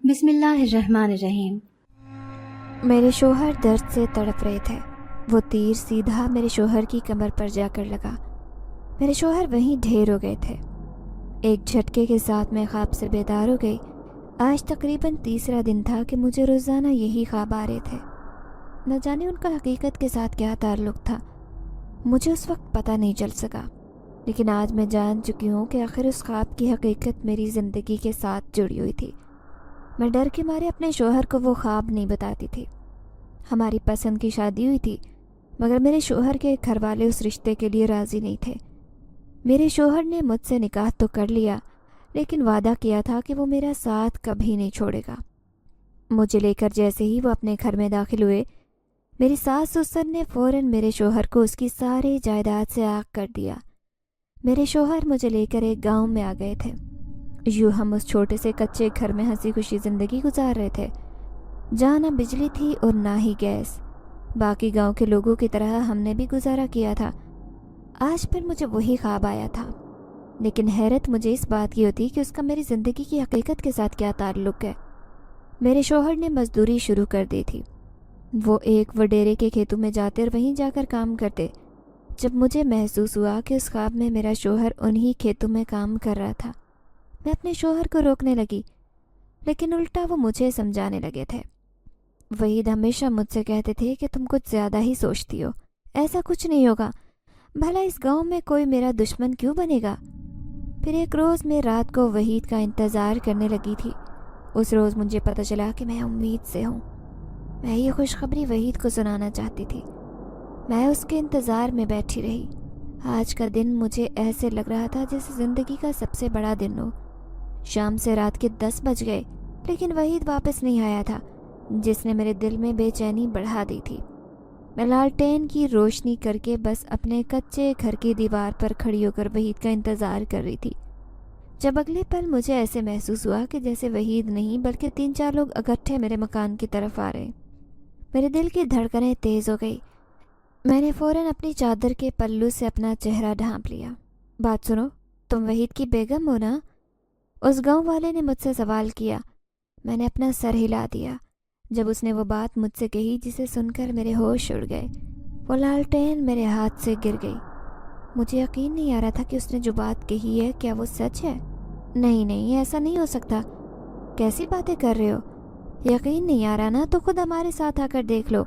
بسم اللہ الرحمن الرحیم۔ میرے شوہر درد سے تڑپ رہے تھے۔ وہ تیر سیدھا میرے شوہر کی کمر پر جا کر لگا۔ میرے شوہر وہیں ڈھیر ہو گئے تھے۔ ایک جھٹکے کے ساتھ میں خواب سے بیدار ہو گئی۔ آج تقریباً تیسرا دن تھا کہ مجھے روزانہ یہی خواب آ رہے تھے۔ نہ جانے ان کا حقیقت کے ساتھ کیا تعلق تھا، مجھے اس وقت پتہ نہیں چل سکا، لیکن آج میں جان چکی ہوں کہ آخر اس خواب کی حقیقت میری زندگی کے ساتھ جڑی ہوئی تھی۔ میں ڈر کے مارے اپنے شوہر کو وہ خواب نہیں بتاتی تھی۔ ہماری پسند کی شادی ہوئی تھی، مگر میرے شوہر کے گھر والے اس رشتے کے لیے راضی نہیں تھے۔ میرے شوہر نے مجھ سے نکاح تو کر لیا، لیکن وعدہ کیا تھا کہ وہ میرا ساتھ کبھی نہیں چھوڑے گا۔ مجھے لے کر جیسے ہی وہ اپنے گھر میں داخل ہوئے، میری ساس سسر نے فوراً میرے شوہر کو اس کی ساری جائیداد سے عاق کر دیا۔ میرے شوہر مجھے لے کر ایک گاؤں میں آ گئے تھے۔ یوں ہم اس چھوٹے سے کچے گھر میں ہنسی خوشی زندگی گزار رہے تھے، جہاں نہ بجلی تھی اور نہ ہی گیس۔ باقی گاؤں کے لوگوں کی طرح ہم نے بھی گزارا کیا تھا۔ آج پھر مجھے وہی خواب آیا تھا، لیکن حیرت مجھے اس بات کی ہوتی کہ اس کا میری زندگی کی حقیقت کے ساتھ کیا تعلق ہے۔ میرے شوہر نے مزدوری شروع کر دی تھی۔ وہ ایک وڈیرے کے کھیتوں میں جاتے اور وہیں جا کر کام کرتے۔ جب مجھے محسوس ہوا کہ اس خواب میں میرا شوہر انہی کھیتوں میں کام کر رہا تھا، میں اپنے شوہر کو روکنے لگی، لیکن الٹا وہ مجھے سمجھانے لگے تھے۔ وحید ہمیشہ مجھ سے کہتے تھے کہ تم کچھ زیادہ ہی سوچتی ہو، ایسا کچھ نہیں ہوگا، بھلا اس گاؤں میں کوئی میرا دشمن کیوں بنے گا؟ پھر ایک روز میں رات کو وحید کا انتظار کرنے لگی تھی۔ اس روز مجھے پتہ چلا کہ میں امید سے ہوں۔ میں یہ خوشخبری وحید کو سنانا چاہتی تھی۔ میں اس کے انتظار میں بیٹھی رہی۔ آج کا دن مجھے ایسے لگ رہا تھا جیسے زندگی کا سب سے بڑا دن ہو۔ شام سے رات کے 10 بج گئے، لیکن وحید واپس نہیں آیا تھا، جس نے میرے دل میں بے چینی بڑھا دی تھی۔ میں لالٹین کی روشنی کر کے بس اپنے کچے گھر کی دیوار پر کھڑی ہو کر وحید کا انتظار کر رہی تھی، جب اگلے پل مجھے ایسے محسوس ہوا کہ جیسے وحید نہیں بلکہ 3-4 لوگ اکٹھے میرے مکان کی طرف آ رہے۔ میرے دل کی دھڑکنیں تیز ہو گئی۔ میں نے فوراً اپنی چادر کے پلو سے اپنا چہرہ ڈھانپ لیا۔ بات سنو، تم وحید کی بیگم ہو نا؟ اس گاؤں والے نے مجھ سے سوال کیا۔ میں نے اپنا سر ہلا دیا جب اس نے وہ بات مجھ سے کہی جسے سن کر میرے ہوش اڑ گئے۔ وہ لالٹین میرے ہاتھ سے گر گئی۔ مجھے یقین نہیں آ رہا تھا کہ اس نے جو بات کہی ہے کیا وہ سچ ہے۔ نہیں، ایسا نہیں ہو سکتا۔ کیسی باتیں کر رہے ہو؟ یقین نہیں آ رہا نا تو خود ہمارے ساتھ آ کر دیکھ لو۔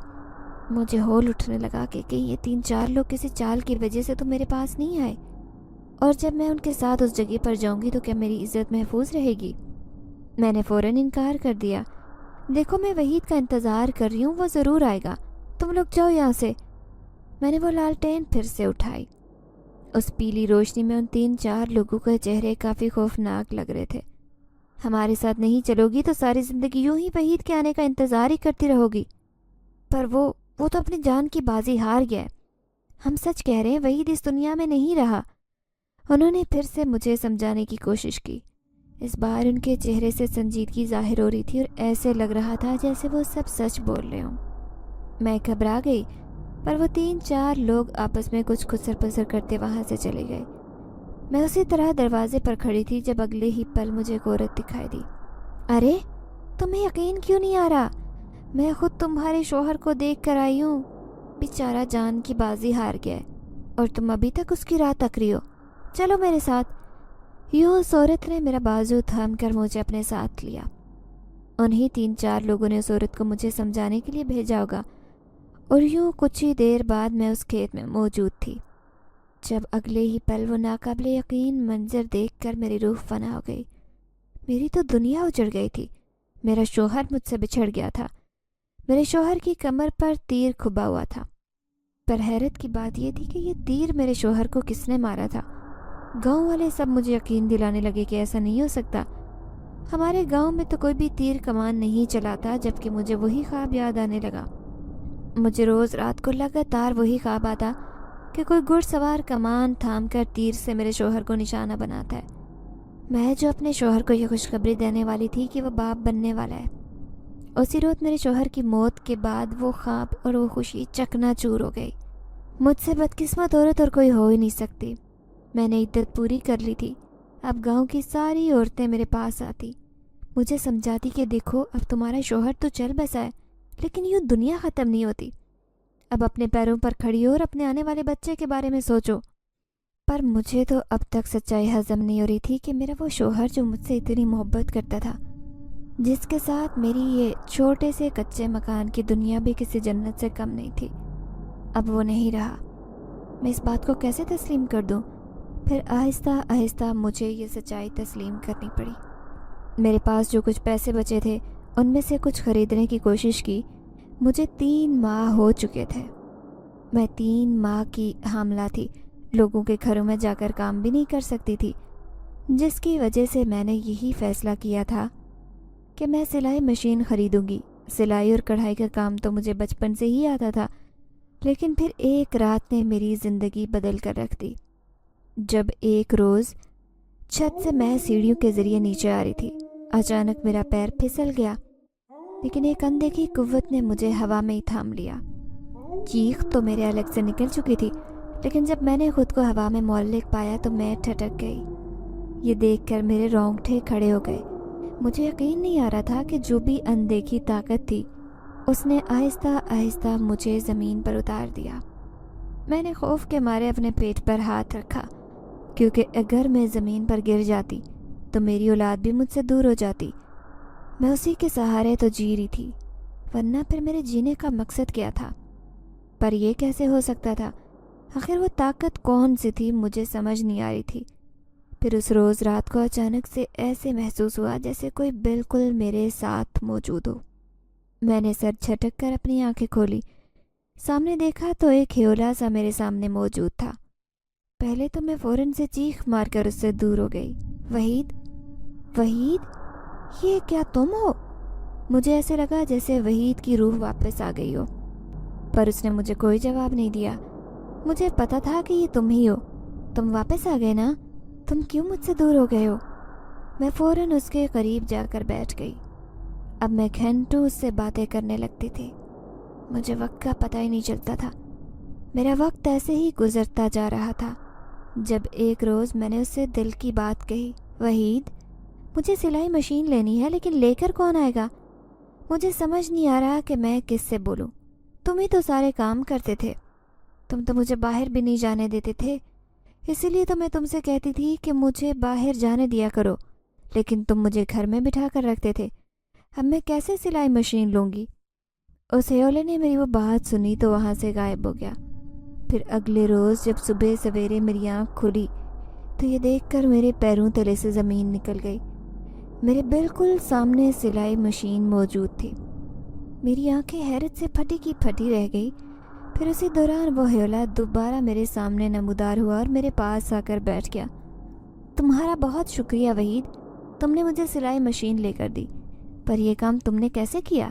مجھے ہول اٹھنے لگا کہ کہیں یہ 3-4 لوگ کسی چال کی وجہ سے تو میرے پاس نہیں آئے، اور جب میں ان کے ساتھ اس جگہ پر جاؤں گی تو کیا میری عزت محفوظ رہے گی؟ میں نے فوراً انکار کر دیا۔ دیکھو، میں وحید کا انتظار کر رہی ہوں، وہ ضرور آئے گا، تم لوگ جاؤ یہاں سے۔ میں نے وہ لالٹین پھر سے اٹھائی۔ اس پیلی روشنی میں ان 3-4 لوگوں کے چہرے کافی خوفناک لگ رہے تھے۔ ہمارے ساتھ نہیں چلو گی تو ساری زندگی یوں ہی وحید کے آنے کا انتظار ہی کرتی رہو گی۔ پر وہ تو اپنی جان کی بازی ہار گیا ہے۔ ہم سچ کہہ رہے ہیں، وحید اس دنیا میں نہیں رہا۔ انہوں نے پھر سے مجھے سمجھانے کی کوشش کی۔ اس بار ان کے چہرے سے سنجیدگی ظاہر ہو رہی تھی اور ایسے لگ رہا تھا جیسے وہ سب سچ بول رہے ہوں۔ میں گھبرا گئی، پر وہ 3-4 لوگ آپس میں کچھ خسر پسر کرتے وہاں سے چلے گئے۔ میں اسی طرح دروازے پر کھڑی تھی جب اگلے ہی پل مجھے ایک عورت دکھائی دی۔ ارے، تمہیں یقین کیوں نہیں آ رہا؟ میں خود تمہارے شوہر کو دیکھ کر آئی ہوں۔ بیچارہ جان کی بازی ہار گیا ہے، اور تم ابھی تک اس کی راہ تک رہی ہو۔ چلو میرے ساتھ۔ یوں اس عورت نے میرا بازو تھام کر مجھے اپنے ساتھ لیا۔ انہی 3-4 لوگوں نے اس عورت کو مجھے سمجھانے کے لیے بھیجا ہوگا، اور یوں کچھ ہی دیر بعد میں اس کھیت میں موجود تھی، جب اگلے ہی پل وہ ناقابل یقین منظر دیکھ کر میری روح فنا ہو گئی۔ میری تو دنیا اجڑ گئی تھی۔ میرا شوہر مجھ سے بچھڑ گیا تھا۔ میرے شوہر کی کمر پر تیر کھبا ہوا تھا، پر حیرت کی بات یہ تھی کہ یہ تیر میرے شوہر کو کس نے مارا تھا؟ گاؤں والے سب مجھے یقین دلانے لگے کہ ایسا نہیں ہو سکتا، ہمارے گاؤں میں تو کوئی بھی تیر کمان نہیں چلاتا، جبکہ مجھے وہی خواب یاد آنے لگا۔ مجھے روز رات کو لگاتار وہی خواب آتا کہ کوئی گھڑ سوار کمان تھام کر تیر سے میرے شوہر کو نشانہ بناتا ہے، میں جو اپنے شوہر کو یہ خوشخبری دینے والی تھی کہ وہ باپ بننے والا ہے۔ اسی روز میرے شوہر کی موت کے بعد وہ خواب اور وہ خوشی چکنا چور ہو گئی۔ مجھ سے بدقسمت عورت اور کوئی ہو ہی نہیں سکتی۔ میں نے عدت پوری کر لی تھی۔ اب گاؤں کی ساری عورتیں میرے پاس آتی، مجھے سمجھاتی کہ دیکھو اب تمہارا شوہر تو چل بسا ہے، لیکن یوں دنیا ختم نہیں ہوتی، اب اپنے پیروں پر کھڑی ہو اور اپنے آنے والے بچے کے بارے میں سوچو۔ پر مجھے تو اب تک سچائی ہضم نہیں ہو رہی تھی کہ میرا وہ شوہر جو مجھ سے اتنی محبت کرتا تھا، جس کے ساتھ میری یہ چھوٹے سے کچے مکان کی دنیا بھی کسی جنت سے کم نہیں تھی، اب وہ نہیں رہا۔ میں اس بات کو کیسے تسلیم کر دوں؟ پھر آہستہ آہستہ مجھے یہ سچائی تسلیم کرنی پڑی۔ میرے پاس جو کچھ پیسے بچے تھے ان میں سے کچھ خریدنے کی کوشش کی۔ مجھے 3 ماہ ہو چکے تھے، میں 3 ماہ کی حاملہ تھی، لوگوں کے گھروں میں جا کر کام بھی نہیں کر سکتی تھی، جس کی وجہ سے میں نے یہی فیصلہ کیا تھا کہ میں سلائی مشین خریدوں گی۔ سلائی اور کڑھائی کا کام تو مجھے بچپن سے ہی آتا تھا، لیکن پھر ایک رات نے میری زندگی بدل کر رکھ دی۔ جب ایک روز چھت سے میں سیڑھیوں کے ذریعے نیچے آ رہی تھی، اچانک میرا پیر پھسل گیا، لیکن ایک اندیکھی قوت نے مجھے ہوا میں ہی تھام لیا۔ چیخ تو میرے الگ سے نکل چکی تھی، لیکن جب میں نے خود کو ہوا میں معلق پایا تو میں ٹھٹک گئی۔ یہ دیکھ کر میرے رونگٹے کھڑے ہو گئے۔ مجھے یقین نہیں آ رہا تھا کہ جو بھی اندیکھی طاقت تھی اس نے آہستہ آہستہ مجھے زمین پر اتار دیا۔ میں نے خوف کے مارے اپنے پیٹ پر ہاتھ رکھا، کیونکہ اگر میں زمین پر گر جاتی تو میری اولاد بھی مجھ سے دور ہو جاتی۔ میں اسی کے سہارے تو جی رہی تھی، ورنہ پھر میرے جینے کا مقصد کیا تھا؟ پر یہ کیسے ہو سکتا تھا؟ آخر وہ طاقت کون سی تھی مجھے سمجھ نہیں آ رہی تھی۔ پھر اس روز رات کو اچانک سے ایسے محسوس ہوا جیسے کوئی بالکل میرے ساتھ موجود ہو۔ میں نے سر جھٹک کر اپنی آنکھیں کھولی، سامنے دیکھا تو ایک ہیولا سا میرے سامنے موجود تھا۔ پہلے تو میں فوراً سے چیخ مار کر اس سے دور ہو گئی۔ وحید، وحید، یہ کیا تم ہو؟ مجھے ایسے لگا جیسے وحید کی روح واپس آ گئی ہو، پر اس نے مجھے کوئی جواب نہیں دیا۔ مجھے پتا تھا کہ یہ تم ہی ہو، تم واپس آ گئے نا؟ تم کیوں مجھ سے دور ہو گئے ہو؟ میں فوراً اس کے قریب جا کر بیٹھ گئی۔ اب میں گھنٹوں اس سے باتیں کرنے لگتی تھی، مجھے وقت کا پتہ ہی نہیں چلتا تھا۔ میرا وقت ایسے ہی گزرتا جا رہا تھا، جب ایک روز میں نے اس سے دل کی بات کہی۔ وحید، مجھے سلائی مشین لینی ہے، لیکن لے کر کون آئے گا؟ مجھے سمجھ نہیں آ رہا کہ میں کس سے بولوں۔ تم ہی تو سارے کام کرتے تھے، تم تو مجھے باہر بھی نہیں جانے دیتے تھے، اسی لیے تو میں تم سے کہتی تھی کہ مجھے باہر جانے دیا کرو، لیکن تم مجھے گھر میں بٹھا کر رکھتے تھے۔ اب میں کیسے سلائی مشین لوں گی؟ اس ہیولے نے میری وہ بات سنی تو وہاں سے غائب ہو گیا۔ پھر اگلے روز جب صبح سویرے میری آنکھ کھلی تو یہ دیکھ کر میرے پیروں تلے سے زمین نکل گئی۔ میرے بالکل سامنے سلائی مشین موجود تھی۔ میری آنکھیں حیرت سے پھٹی کی پھٹی رہ گئی۔ پھر اسی دوران وہ ہیولا دوبارہ میرے سامنے نمودار ہوا اور میرے پاس آ کر بیٹھ گیا۔ تمہارا بہت شکریہ وحید، تم نے مجھے سلائی مشین لے کر دی، پر یہ کام تم نے کیسے کیا؟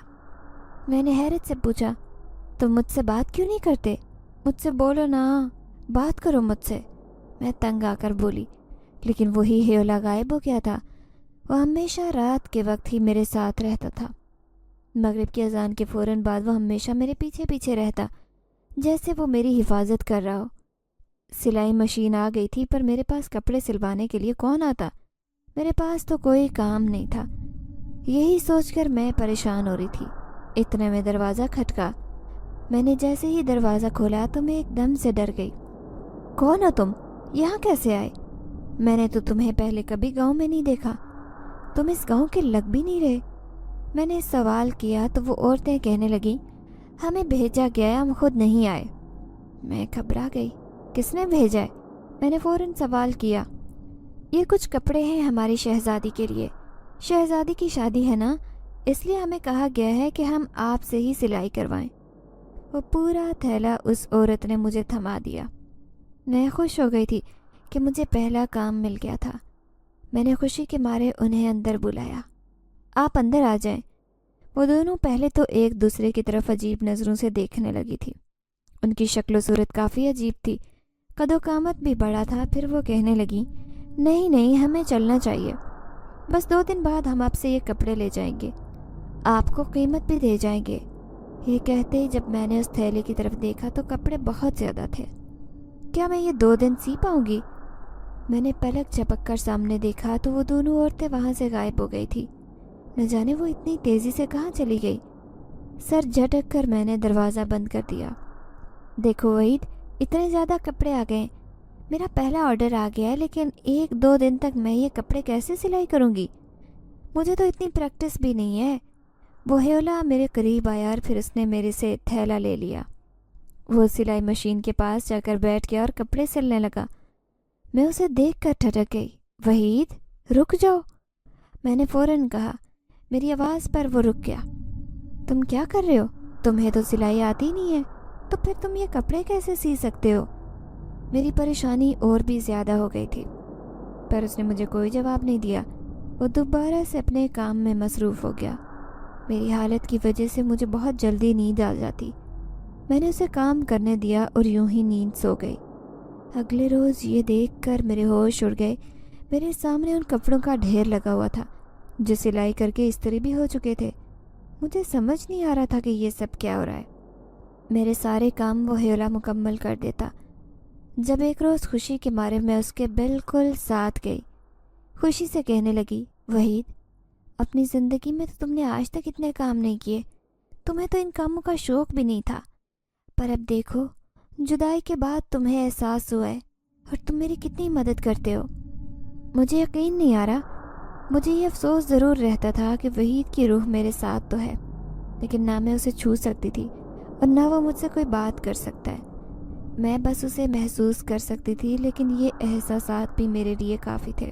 میں نے حیرت سے پوچھا۔ تم مجھ سے بات کیوں نہیں کرتے؟ مجھ سے بولو نا، بات کرو مجھ سے، میں تنگ آ کر بولی۔ لیکن وہی ہیولا غائب ہو گیا تھا۔ وہ ہمیشہ رات کے وقت ہی میرے ساتھ رہتا تھا۔ مغرب کی اذان کے فوراً بعد وہ ہمیشہ میرے پیچھے پیچھے رہتا، جیسے وہ میری حفاظت کر رہا ہو۔ سلائی مشین آ گئی تھی، پر میرے پاس کپڑے سلوانے کے لیے کون آتا؟ میرے پاس تو کوئی کام نہیں تھا۔ یہی سوچ کر میں پریشان ہو رہی تھی، اتنے میں دروازہ کھٹکا۔ میں نے جیسے ہی دروازہ کھولا تو میں ایک دم سے ڈر گئی۔ کون ہو تم؟ یہاں کیسے آئے؟ میں نے تو تمہیں پہلے کبھی گاؤں میں نہیں دیکھا، تم اس گاؤں کے لگ بھی نہیں رہے۔ میں نے سوال کیا تو وہ عورتیں کہنے لگیں، ہمیں بھیجا گیا ہے، ہم خود نہیں آئے۔ میں گھبرا گئی، کس نے بھیجا ہے؟ میں نے فوراً سوال کیا۔ یہ کچھ کپڑے ہیں ہماری شہزادی کے لیے، شہزادی کی شادی ہے نا، اس لیے ہمیں کہا گیا ہے کہ ہم آپ سے ہی سلائی کروائیں۔ وہ پورا تھیلا اس عورت نے مجھے تھما دیا۔ میں خوش ہو گئی تھی کہ مجھے پہلا کام مل گیا تھا۔ میں نے خوشی کے مارے انہیں اندر بلایا۔ آپ اندر آ جائیں۔ وہ دونوں پہلے تو ایک دوسرے کی طرف عجیب نظروں سے دیکھنے لگی تھی۔ ان کی شکل و صورت کافی عجیب تھی، قد و قامت بھی بڑا تھا۔ پھر وہ کہنے لگیں، نہیں نہیں، ہمیں چلنا چاہیے، بس 2 دن بعد ہم آپ سے یہ کپڑے لے جائیں گے، آپ کو قیمت بھی دے جائیں گے۔ یہ کہتے ہی جب میں نے اس تھیلے کی طرف دیکھا تو کپڑے بہت زیادہ تھے۔ کیا میں یہ 2 دن سی پاؤں گی؟ میں نے پلک جھپک کر سامنے دیکھا تو وہ دونوں عورتیں وہاں سے غائب ہو گئی تھی۔ نہ جانے وہ اتنی تیزی سے کہاں چلی گئی۔ سر جھٹک کر میں نے دروازہ بند کر دیا۔ دیکھو وحید، اتنے زیادہ کپڑے آ گئے، میرا پہلا آرڈر آ گیا ہے، لیکن 1-2 دن تک میں یہ کپڑے کیسے سلائی کروں گی؟ مجھے تو اتنی پریکٹس بھی نہیں ہے۔ وہ ہیولا میرے قریب آیا اور پھر اس نے میرے سے تھیلا لے لیا۔ وہ سلائی مشین کے پاس جا کر بیٹھ گیا اور کپڑے سلنے لگا۔ میں اسے دیکھ کر ٹھٹک گئی۔ وحید، رک جاؤ، میں نے فوراً کہا۔ میری آواز پر وہ رک گیا۔ تم کیا کر رہے ہو؟ تمہیں تو سلائی آتی نہیں ہے، تو پھر تم یہ کپڑے کیسے سی سکتے ہو؟ میری پریشانی اور بھی زیادہ ہو گئی تھی، پر اس نے مجھے کوئی جواب نہیں دیا۔ وہ دوبارہ سے اپنے کام میں مصروف ہو گیا۔ میری حالت کی وجہ سے مجھے بہت جلدی نیند آ جاتی۔ میں نے اسے کام کرنے دیا اور یوں ہی نیند سو گئی۔ اگلے روز یہ دیکھ کر میرے ہوش اڑ گئے۔ میرے سامنے ان کپڑوں کا ڈھیر لگا ہوا تھا جو سلائی کر کے استری بھی ہو چکے تھے۔ مجھے سمجھ نہیں آ رہا تھا کہ یہ سب کیا ہو رہا ہے۔ میرے سارے کام وہ ہیولا مکمل کر دیتا۔ جب ایک روز خوشی کے مارے میں اس کے بالکل ساتھ گئی، خوشی سے کہنے لگی، وحید، اپنی زندگی میں تو تم نے آج تک اتنے کام نہیں کیے، تمہیں تو ان کاموں کا شوق بھی نہیں تھا، پر اب دیکھو جدائی کے بعد تمہیں احساس ہوا ہے اور تم میری کتنی مدد کرتے ہو۔ مجھے یقین نہیں آ رہا۔ مجھے یہ افسوس ضرور رہتا تھا کہ وحید کی روح میرے ساتھ تو ہے، لیکن نہ میں اسے چھو سکتی تھی اور نہ وہ مجھ سے کوئی بات کر سکتا ہے۔ میں بس اسے محسوس کر سکتی تھی، لیکن یہ احساسات بھی میرے لیے کافی تھے۔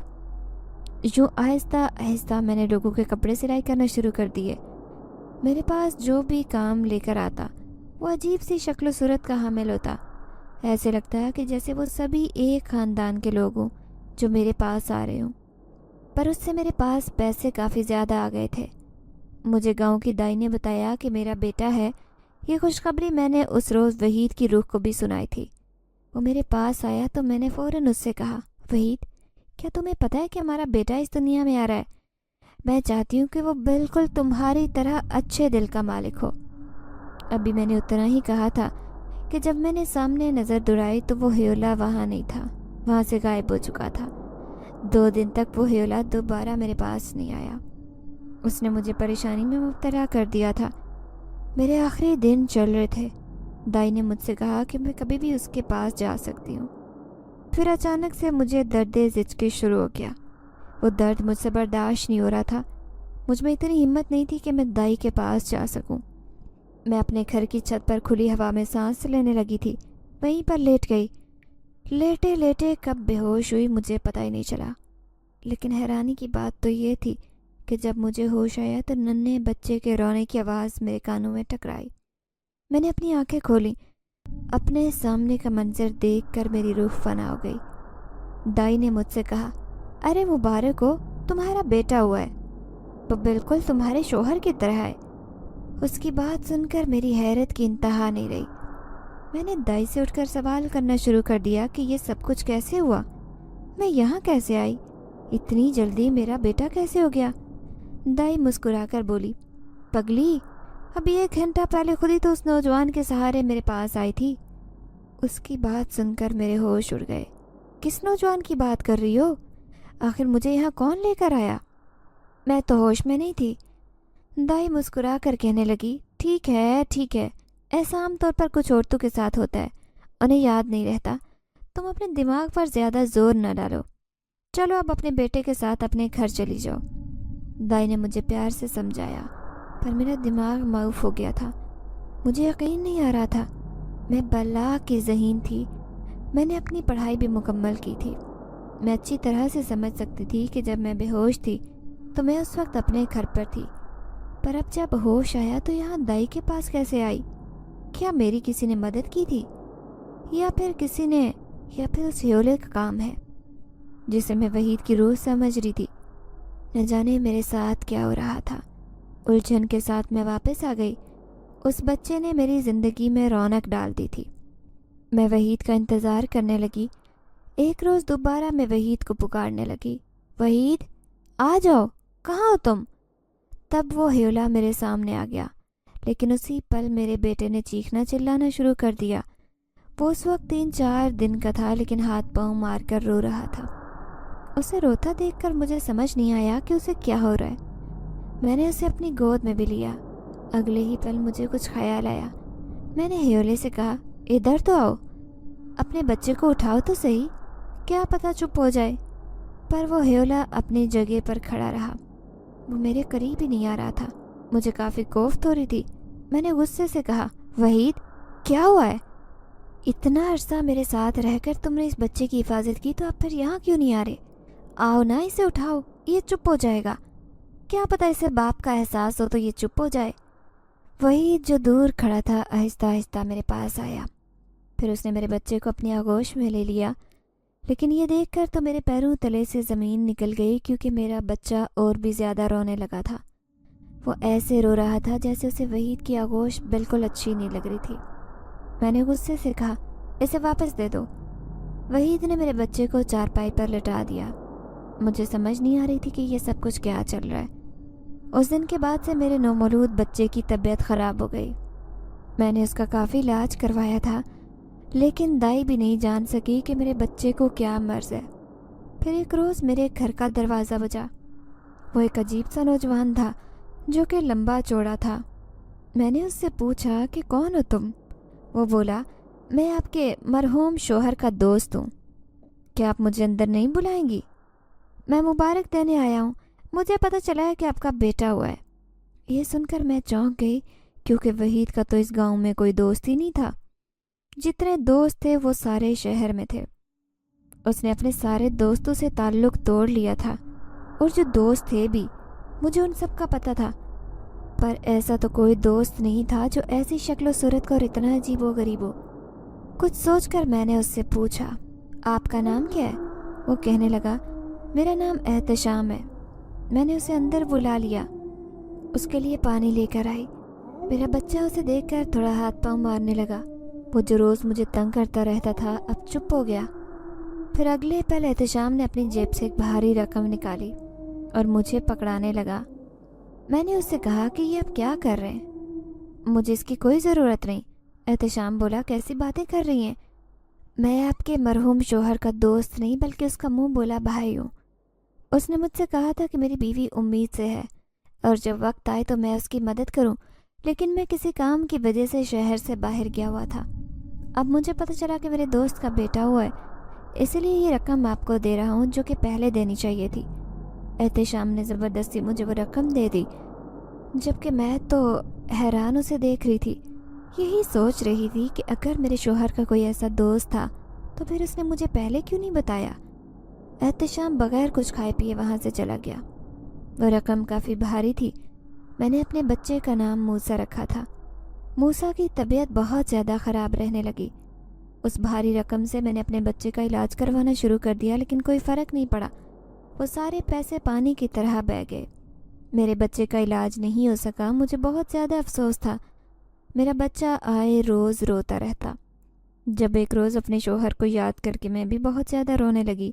یوں آہستہ آہستہ میں نے لوگوں کے کپڑے سلائی کرنا شروع کر دیے۔ میرے پاس جو بھی کام لے کر آتا وہ عجیب سی شکل و صورت کا حامل ہوتا۔ ایسے لگتا ہے کہ جیسے وہ سبھی ایک خاندان کے لوگ ہوں جو میرے پاس آ رہے ہوں۔ پر اس سے میرے پاس پیسے کافی زیادہ آ گئے تھے۔ مجھے گاؤں کی دائی نے بتایا کہ میرا بیٹا ہے۔ یہ خوشخبری میں نے اس روز وحید کی روح کو بھی سنائی تھی۔ وہ میرے پاس آیا تو میں نے فوراً اس سے کہا، وحید، کیا تمہیں پتہ ہے کہ ہمارا بیٹا اس دنیا میں آ رہا ہے؟ میں چاہتی ہوں کہ وہ بالکل تمہاری طرح اچھے دل کا مالک ہو۔ ابھی میں نے اتنا ہی کہا تھا کہ جب میں نے سامنے نظر دوڑائی تو وہ ہیولا وہاں نہیں تھا، وہاں سے غائب ہو چکا تھا۔ 2 دن تک وہ ہیولا دوبارہ میرے پاس نہیں آیا۔ اس نے مجھے پریشانی میں مبتلا کر دیا تھا۔ میرے آخری دن چل رہے تھے۔ دائی نے مجھ سے کہا کہ میں کبھی بھی اس کے پاس جا سکتی ہوں۔ پھر اچانک سے مجھے درد زچگی شروع ہو گیا۔ وہ درد مجھ سے برداشت نہیں ہو رہا تھا۔ مجھ میں اتنی ہمت نہیں تھی کہ میں دائی کے پاس جا سکوں۔ میں اپنے گھر کی چھت پر کھلی ہوا میں سانس لینے لگی تھی، وہیں پر لیٹ گئی۔ لیٹے لیٹے کب بے ہوش ہوئی مجھے پتہ ہی نہیں چلا۔ لیکن حیرانی کی بات تو یہ تھی کہ جب مجھے ہوش آیا تو ننھے بچے کے رونے کی آواز میرے کانوں میں ٹکرائی۔ میں نے اپنی آنکھیں کھولیں۔ اپنے سامنے کا منظر دیکھ کر میری روح فنا ہو گئی۔ دائی نے مجھ سے کہا، ارے مبارک ہو، تمہارا بیٹا ہوا ہے، وہ بالکل تمہارے شوہر کی طرح ہے۔ اس کی بات سن کر میری حیرت کی انتہا نہیں رہی۔ میں نے دائی سے اٹھ کر سوال کرنا شروع کر دیا کہ یہ سب کچھ کیسے ہوا، میں یہاں کیسے آئی، اتنی جلدی میرا بیٹا کیسے ہو گیا؟ دائی مسکرا کر بولی، پگلی، ابھی 1 گھنٹہ پہلے خود ہی تو اس نوجوان کے سہارے میرے پاس آئی تھی۔ اس کی بات سن کر میرے ہوش اڑ گئے۔ کس نوجوان کی بات کر رہی ہو؟ آخر مجھے یہاں کون لے کر آیا؟ میں تو ہوش میں نہیں تھی۔ دائی مسکرا کر کہنے لگی، ٹھیک ہے ٹھیک ہے، ایسا عام طور پر کچھ عورتوں کے ساتھ ہوتا ہے، انہیں یاد نہیں رہتا۔ تم اپنے دماغ پر زیادہ زور نہ ڈالو، چلو اب اپنے بیٹے کے ساتھ اپنے گھر چلی جاؤ۔ دائی نے مجھے پیار سے سمجھایا، پر میرا دماغ معوف ہو گیا تھا۔ مجھے یقین نہیں آ رہا تھا۔ میں بلا کی ذہین تھی۔ میں نے اپنی پڑھائی بھی مکمل کی تھی۔ میں اچھی طرح سے سمجھ سکتی تھی کہ جب میں بے ہوش تھی تو میں اس وقت اپنے گھر پر تھی، پر اب جب ہوش آیا تو یہاں دائی کے پاس کیسے آئی؟ کیا میری کسی نے مدد کی تھی، یا پھر اس ہیولے کا کام ہے جسے میں وحید کی روح سمجھ رہی تھی؟ نہ جانے میرے ساتھ کیا ہو رہا تھا۔ الجھن کے ساتھ میں واپس آ گئی۔ اس بچے نے میری زندگی میں رونق ڈال دی تھی۔ میں وحید کا انتظار کرنے لگی۔ ایک روز دوبارہ میں وحید کو پکارنے لگی، وحید، آ جاؤ، کہاں ہو تم؟ تب وہ ہیولا میرے سامنے آ گیا، لیکن اسی پل میرے بیٹے نے چیخنا چلانا شروع کر دیا۔ وہ اس وقت 3-4 دن کا تھا، لیکن ہاتھ پاؤں مار کر رو رہا تھا۔ اسے روتا دیکھ کر مجھے سمجھ نہیں آیا کہ اسے کیا ہو رہا ہے۔ میں نے اسے اپنی گود میں بھی لیا۔ اگلے ہی پل مجھے کچھ خیال آیا۔ میں نے ہیولے سے کہا، ادھر تو آؤ، اپنے بچے کو اٹھاؤ تو صحیح، کیا پتہ چپ ہو جائے۔ پر وہ ہیولا اپنی جگہ پر کھڑا رہا، وہ میرے قریب ہی نہیں آ رہا تھا۔ مجھے کافی کوفت ہو رہی تھی۔ میں نے غصے سے کہا، وحید کیا ہوا ہے؟ اتنا عرصہ میرے ساتھ رہ کر تم نے اس بچے کی حفاظت کی، تو اب پھر یہاں کیوں نہیں آ رہے؟ آؤ نا، اسے اٹھاؤ، یہ چپ ہو جائے گا، کیا پتہ اسے باپ کا احساس ہو تو یہ چپ ہو جائے۔ وحید جو دور کھڑا تھا آہستہ آہستہ میرے پاس آیا، پھر اس نے میرے بچے کو اپنی آغوش میں لے لیا، لیکن یہ دیکھ کر تو میرے پیروں تلے سے زمین نکل گئی، کیونکہ میرا بچہ اور بھی زیادہ رونے لگا تھا۔ وہ ایسے رو رہا تھا جیسے اسے وحید کی آغوش بالکل اچھی نہیں لگ رہی تھی۔ میں نے غصے سے کہا، اسے واپس دے دو۔ وحید نے میرے بچے کو چارپائی پر لٹا دیا۔ مجھے سمجھ نہیں آ رہی تھی کہ یہ سب کچھ کیا چل رہا ہے۔ اس دن کے بعد سے میرے نومولود بچے کی طبیعت خراب ہو گئی۔ میں نے اس کا کافی علاج کروایا تھا، لیکن دائی بھی نہیں جان سکی کہ میرے بچے کو کیا مرض ہے۔ پھر ایک روز میرے گھر کا دروازہ بجا۔ وہ ایک عجیب سا نوجوان تھا جو کہ لمبا چوڑا تھا۔ میں نے اس سے پوچھا کہ کون ہو تم؟ وہ بولا، میں آپ کے مرحوم شوہر کا دوست ہوں، کیا آپ مجھے اندر نہیں بلائیں گی؟ میں مبارک دینے آیا ہوں، مجھے پتہ چلا ہے کہ آپ کا بیٹا ہوا ہے۔ یہ سن کر میں چونک گئی، کیونکہ وحید کا تو اس گاؤں میں کوئی دوست ہی نہیں تھا۔ جتنے دوست تھے وہ سارے شہر میں تھے۔ اس نے اپنے سارے دوستوں سے تعلق توڑ لیا تھا، اور جو دوست تھے بھی مجھے ان سب کا پتہ تھا، پر ایسا تو کوئی دوست نہیں تھا جو ایسی شکل و صورت کا اور اتنا عجیب و غریب ہو۔ کچھ سوچ کر میں نے اس سے پوچھا، آپ کا نام کیا ہے؟ وہ کہنے لگا، میرا نام احتشام ہے۔ میں نے اسے اندر بلا لیا، اس کے لیے پانی لے کر آئی۔ میرا بچہ اسے دیکھ کر تھوڑا ہاتھ پاؤں مارنے لگا۔ وہ جو روز مجھے تنگ کرتا رہتا تھا اب چپ ہو گیا۔ پھر اگلے پل احتشام نے اپنی جیب سے ایک بھاری رقم نکالی اور مجھے پکڑانے لگا۔ میں نے اس سے کہا کہ یہ آپ کیا کر رہے ہیں؟ مجھے اس کی کوئی ضرورت نہیں۔ احتشام بولا، کیسی باتیں کر رہی ہیں؟ میں آپ کے مرحوم شوہر کا دوست نہیں بلکہ اس کا منہ بولا بھائی ہوں۔ اس نے مجھ سے کہا تھا کہ میری بیوی امید سے ہے اور جب وقت آئے تو میں اس کی مدد کروں، لیکن میں کسی کام کی وجہ سے شہر سے باہر گیا ہوا تھا۔ اب مجھے پتہ چلا کہ میرے دوست کا بیٹا ہوا ہے، اسی لیے یہ رقم آپ کو دے رہا ہوں جو کہ پہلے دینی چاہیے تھی۔ احتشام نے زبردستی مجھے وہ رقم دے دی، جبکہ میں تو حیران اسے دیکھ رہی تھی۔ یہی سوچ رہی تھی کہ اگر میرے شوہر کا کوئی ایسا دوست تھا تو پھر اس نے مجھے پہلے کیوں نہیں بتایا۔ احتشام بغیر کچھ کھائے پیے وہاں سے چلا گیا۔ وہ رقم کافی بھاری تھی۔ میں نے اپنے بچے کا نام موسیٰ رکھا تھا۔ موسیٰ کی طبیعت بہت زیادہ خراب رہنے لگی۔ اس بھاری رقم سے میں نے اپنے بچے کا علاج کروانا شروع کر دیا، لیکن کوئی فرق نہیں پڑا۔ وہ سارے پیسے پانی کی طرح بہہ گئے۔ میرے بچے کا علاج نہیں ہو سکا۔ مجھے بہت زیادہ افسوس تھا۔ میرا بچہ آئے روز روتا رہتا۔ جب ایک روز اپنے شوہر کو یاد کر کے میں بھی بہت زیادہ رونے لگی،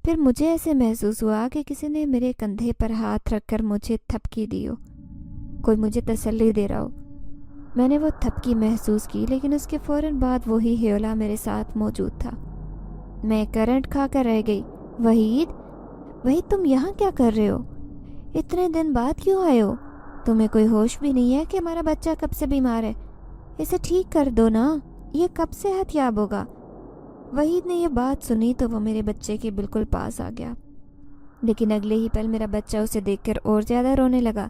پھر مجھے ایسے محسوس ہوا کہ کسی نے میرے کندھے پر ہاتھ رکھ کر مجھے تھپکی دی ہو، کوئی مجھے تسلی دے رہا ہو۔ میں نے وہ تھپکی محسوس کی، لیکن اس کے فوراً بعد وہی ہیولا میرے ساتھ موجود تھا۔ میں کرنٹ کھا کر رہ گئی۔ وحید تم یہاں کیا کر رہے ہو؟ اتنے دن بعد کیوں آئے ہو؟ تمہیں کوئی ہوش بھی نہیں ہے کہ ہمارا بچہ کب سے بیمار ہے؟ اسے ٹھیک کر دو نا، یہ کب سے صحت یاب ہوگا؟ وحید نے یہ بات سنی تو وہ میرے بچے کے بالکل پاس آ گیا، لیکن اگلے ہی پل میرا بچہ اسے دیکھ کر اور زیادہ رونے لگا۔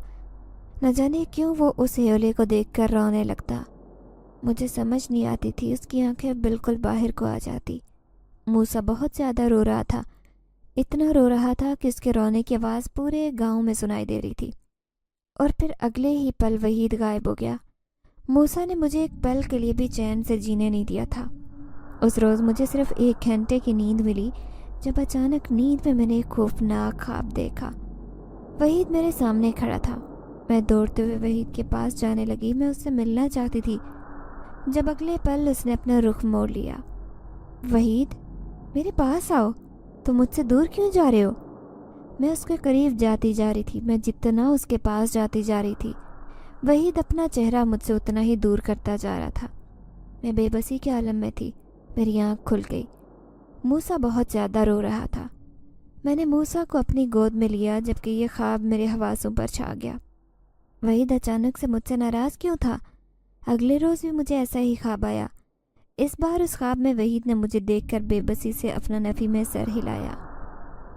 نہ جانے کیوں وہ اس ہیولے کو دیکھ کر رونے لگتا۔ مجھے سمجھ نہیں آتی تھی، اس کی آنکھیں بالکل باہر کو آ جاتی۔ موسیٰ بہت زیادہ رو رہا تھا، اتنا رو رہا تھا کہ اس کے رونے کی آواز پورے گاؤں میں سنائی دے رہی تھی۔ اور پھر اگلے ہی پل وحید غائب ہو گیا۔ موسیٰ نے مجھے ایک پل کے لیے بھی چین سے جینے نہیں دیا تھا۔ اس روز مجھے صرف 1 گھنٹے کی نیند ملی، جب اچانک نیند میں میں نے ایک خوفناک خواب دیکھا۔ وحید میرے سامنے کھڑا تھا۔ میں دوڑتے ہوئے وحید کے پاس جانے لگی، میں اس سے ملنا چاہتی تھی، جب اگلے پل اس نے اپنا رخ موڑ لیا۔ وحید میرے پاس آؤ، تم مجھ سے دور کیوں جا رہے ہو؟ میں اس کے قریب جاتی جا رہی تھی۔ میں جتنا اس کے پاس جاتی جا رہی تھی، وحید اپنا چہرہ مجھ سے اتنا ہی دور کرتا جا رہا تھا۔ میں بے بسی کے عالم میں تھی۔ میری آنکھ کھل گئی۔ موسیٰ بہت زیادہ رو رہا تھا۔ میں نے موسیٰ کو اپنی گود میں لیا جبکہ یہ خواب میرے حواسوں پر چھا گیا۔ وحید اچانک سے مجھ سے ناراض کیوں تھا؟ اگلے روز بھی مجھے ایسا ہی خواب آیا۔ اس بار اس خواب میں وحید نے مجھے دیکھ کر بے بسی سے اپنا نفی میں سر ہلایا،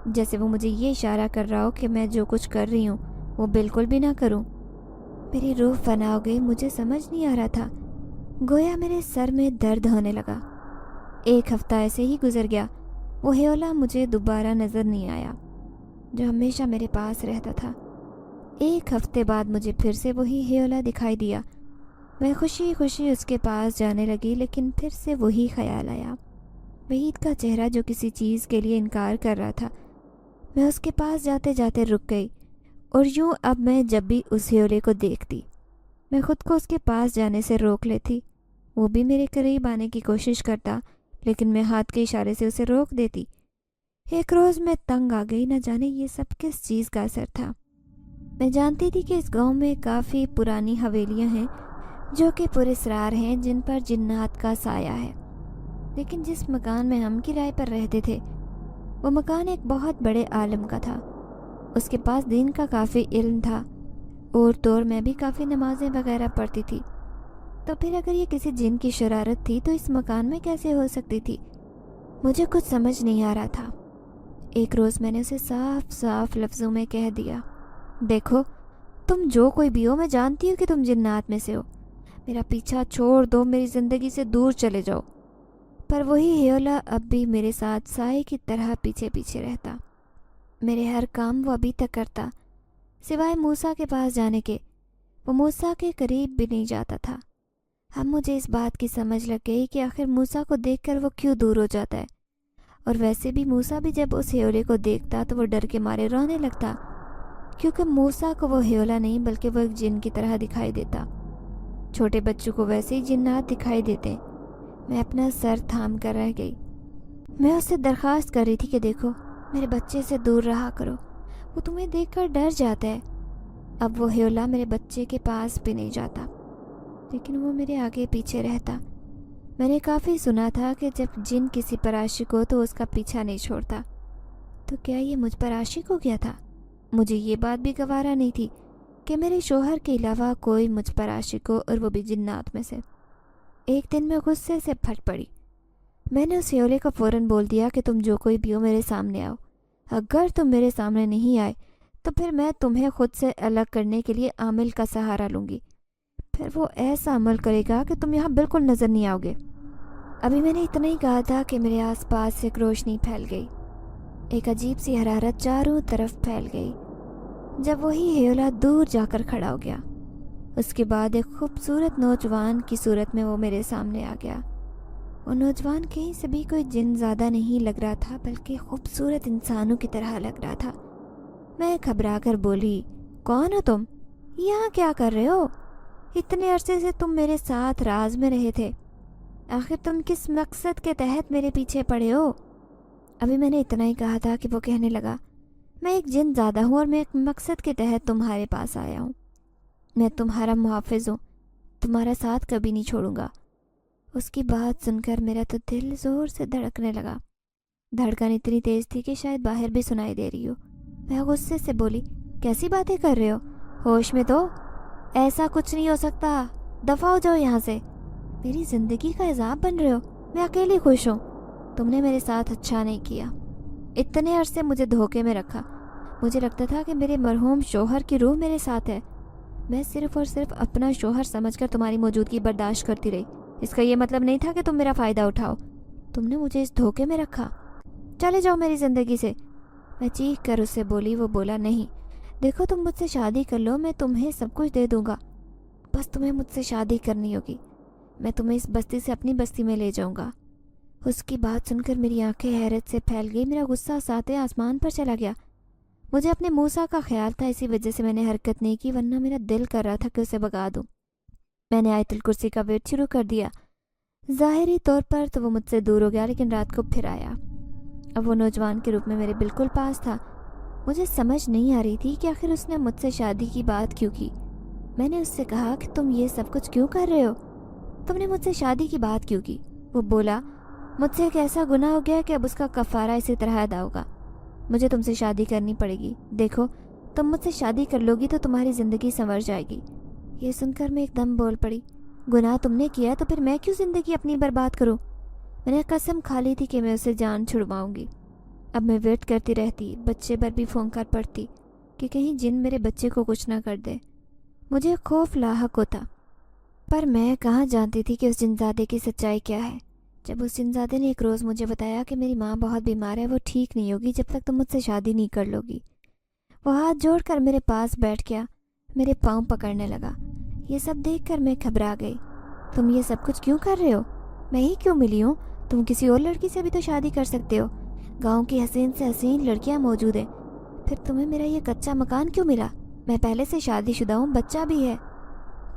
جیسے وہ مجھے یہ اشارہ کر رہا ہو کہ میں جو کچھ کر رہی ہوں وہ بالکل بھی نہ کروں۔ میری روح فنا ہو گئی، مجھے سمجھ نہیں آ رہا تھا، گویا میرے سر میں درد ہونے لگا۔ ایک ہفتہ ایسے ہی گزر گیا۔ وہ ہیولا مجھے دوبارہ نظر نہیں آیا جو ہمیشہ میرے پاس رہتا تھا۔ ایک ہفتے بعد مجھے پھر سے وہی ہیولا دکھائی دیا۔ میں خوشی خوشی اس کے پاس جانے لگی، لیکن پھر سے وہی خیال آیا، وحید کا چہرہ جو کسی چیز کے لیے انکار کر رہا تھا۔ میں اس کے پاس جاتے جاتے رک گئی، اور یوں اب میں جب بھی اس ہیولے کو دیکھتی میں خود کو اس کے پاس جانے سے روک لیتی۔ وہ بھی میرے قریب آنے کی کوشش کرتا، لیکن میں ہاتھ کے اشارے سے اسے روک دیتی۔ ایک روز میں تنگ آ گئی، نہ جانے یہ سب کس چیز کا اثر تھا۔ میں جانتی تھی کہ اس گاؤں میں کافی پرانی حویلیاں ہیں جو کہ پراسرار ہیں، جن پر جنات کا سایہ ہے، لیکن جس مکان میں ہم کرائے پر رہتے تھے وہ مکان ایک بہت بڑے عالم کا تھا۔ اس کے پاس دین کا کافی علم تھا، اور طور میں بھی کافی نمازیں وغیرہ پڑھتی تھی۔ تو پھر اگر یہ کسی جن کی شرارت تھی تو اس مکان میں کیسے ہو سکتی تھی؟ مجھے کچھ سمجھ نہیں آ رہا تھا۔ ایک روز میں نے اسے صاف صاف لفظوں میں کہہ دیا، دیکھو تم جو کوئی بھی ہو، میں جانتی ہوں کہ تم جنات میں سے ہو، میرا پیچھا چھوڑ دو، میری زندگی سے دور چلے جاؤ۔ پر وہی ہیولا اب بھی میرے ساتھ سائے کی طرح پیچھے پیچھے رہتا۔ میرے ہر کام وہ ابھی تک کرتا، سوائے موسیٰ کے پاس جانے کے۔ وہ موسیٰ کے قریب بھی نہیں جاتا تھا۔ اب مجھے اس بات کی سمجھ لگ گئی کہ آخر موسیٰ کو دیکھ کر وہ کیوں دور ہو جاتا ہے، اور ویسے بھی موسیٰ بھی جب اس ہیولے کو دیکھتا تو وہ ڈر کے مارے رونے لگتا، کیونکہ موسیٰ کو وہ ہیولا نہیں بلکہ وہ ایک جن کی طرح دکھائی دیتا۔ چھوٹے بچوں کو ویسے ہی جنات دکھائی دیتے۔ میں اپنا سر تھام کر رہ گئی۔ میں اس سے درخواست کر رہی تھی کہ دیکھو میرے بچے سے دور رہا کرو، وہ تمہیں دیکھ کر ڈر جاتا ہے۔ اب وہ ہیولا میرے بچے کے پاس بھی نہیں جاتا، لیکن وہ میرے آگے پیچھے رہتا۔ میں نے کافی سنا تھا کہ جب جن کسی پر عاشق ہو تو اس کا پیچھا نہیں چھوڑتا۔ تو کیا یہ مجھ پر عاشق ہو گیا تھا؟ مجھے یہ بات بھی گوارا نہیں تھی کہ میرے شوہر کے علاوہ کوئی مجھ پر عاشق ہو، اور وہ بھی جنات میں سے۔ ایک دن میں غصے سے پھٹ پڑی۔ میں نے اس ہیولے کو فوراً بول دیا کہ تم جو کوئی بھی ہو میرے سامنے آؤ۔ اگر تم میرے سامنے نہیں آئے تو پھر میں تمہیں خود سے الگ کرنے کے لیے عامل کا سہارا لوں گی، پھر وہ ایسا عمل کرے گا کہ تم یہاں بالکل نظر نہیں آؤ گے۔ ابھی میں نے اتنا ہی کہا تھا کہ میرے آس پاس ایک روشنی پھیل گئی، ایک عجیب سی حرارت چاروں طرف پھیل گئی، جب وہی ہیولا دور جا کر کھڑا ہو گیا۔ اس کے بعد ایک خوبصورت نوجوان کی صورت میں وہ میرے سامنے آ گیا۔ وہ نوجوان کہیں سے بھی کوئی جن زیادہ نہیں لگ رہا تھا، بلکہ خوبصورت انسانوں کی طرح لگ رہا تھا۔ میں گھبرا کر بولی، کون ہو تم؟ یہاں کیا کر رہے ہو؟ اتنے عرصے سے تم میرے ساتھ راز میں رہے تھے، آخر تم کس مقصد کے تحت میرے پیچھے پڑے ہو؟ ابھی میں نے اتنا ہی کہا تھا کہ وہ کہنے لگا، میں ایک جن زادہ ہوں اور میں ایک مقصد کے تحت تمہارے پاس آیا ہوں۔ میں تمہارا محافظ ہوں، تمہارا ساتھ کبھی نہیں چھوڑوں گا۔ اس کی بات سن کر میرا تو دل زور سے دھڑکنے لگا، دھڑکن اتنی تیز تھی کہ شاید باہر بھی سنائی دے رہی ہو۔ میں غصے سے بولی، کیسی باتیں کر رہے ہو؟ ہوش میں تو؟ ایسا کچھ نہیں ہو سکتا، دفع ہو جاؤ یہاں سے۔ میری زندگی کا عذاب بن رہے ہو، میں اکیلی خوش ہوں۔ تم نے میرے ساتھ اچھا نہیں کیا، اتنے عرصے مجھے دھوکے میں رکھا۔ مجھے لگتا تھا کہ میرے مرحوم شوہر کی روح میرے ساتھ ہے، میں صرف اور صرف اپنا شوہر سمجھ کر تمہاری موجودگی برداشت کرتی رہی۔ اس کا یہ مطلب نہیں تھا کہ تم میرا فائدہ اٹھاؤ۔ تم نے مجھے اس دھوکے میں رکھا، چلے جاؤ میری زندگی سے۔ میں چیخ کر اس سے بولی۔ وہ بولا، نہیں، دیکھو تم مجھ سے شادی کر لو، میں تمہیں سب کچھ دے دوں گا، بس تمہیں مجھ سے شادی کرنی ہوگی، میں تمہیں اس بستی سے اپنی بستی میں لے جاؤں گا۔ اس کی بات سن کر میری آنکھیں حیرت سے پھیل گئی، میرا غصہ ساتھ آسمان پر چلا گیا۔ مجھے اپنے موسیٰ کا خیال تھا، اسی وجہ سے میں نے حرکت نہیں کی، ورنہ میرا دل کر رہا تھا کہ اسے بھگا دوں۔ میں نے آیت الکرسی کا ویٹ شروع کر دیا۔ ظاہری طور پر تو وہ مجھ سے دور ہو گیا، لیکن رات کو پھر آیا۔ اب وہ نوجوان کے روپ میں میرے بالکل پاس تھا۔ مجھے سمجھ نہیں آ رہی تھی کہ آخر اس نے مجھ سے شادی کی بات کیوں کی۔ میں نے اس سے کہا کہ تم یہ سب کچھ کیوں کر رہے ہو؟ تم نے مجھ سے شادی کی بات کیوں کی؟ وہ بولا، مجھ سے ایک ایسا گناہ ہو گیا کہ اب اس کا کفارہ اسی طرح ادا ہوگا۔ مجھے تم سے شادی کرنی پڑے گی. دیکھو تم مجھ سے شادی کر لو گی تو تمہاری زندگی سنور جائے گی. یہ سن کر میں ایک دم بول پڑی. گناہ تم نے کیا تو پھر میں کیوں زندگی اپنی برباد کروں؟ میں نے قسم کھا لی تھی کہ میں اسے جان چھڑواؤں گی. اب میں ویٹ کرتی رہتی، بچے پر بھی پھونک کر پڑتی کہ کہیں جن میرے بچے کو کچھ نہ کر دے. مجھے خوف لاحق ہوتا، پر میں کہاں جانتی تھی کہ اس جنزادے کی سچائی کیا ہے. جب اس جنزادے نے ایک روز مجھے بتایا کہ میری ماں بہت بیمار ہے، وہ ٹھیک نہیں ہوگی جب تک تم مجھ سے شادی نہیں کر لو گی. وہ ہاتھ جوڑ کر میرے پاس بیٹھ گیا، میرے پاؤں پکڑنے لگا. یہ سب دیکھ کر میں گھبرا گئی. تم یہ سب کچھ کیوں کر رہے ہو؟ میں ہی کیوں ملی ہوں؟ تم کسی اور لڑکی سے بھی تو شادی کر سکتے ہو. گاؤں کی حسین سے حسین لڑکیاں موجود ہیں. پھر تمہیں میرا یہ کچا مکان کیوں ملا؟ میں پہلے سے شادی شدہ ہوں، بچہ بھی ہے.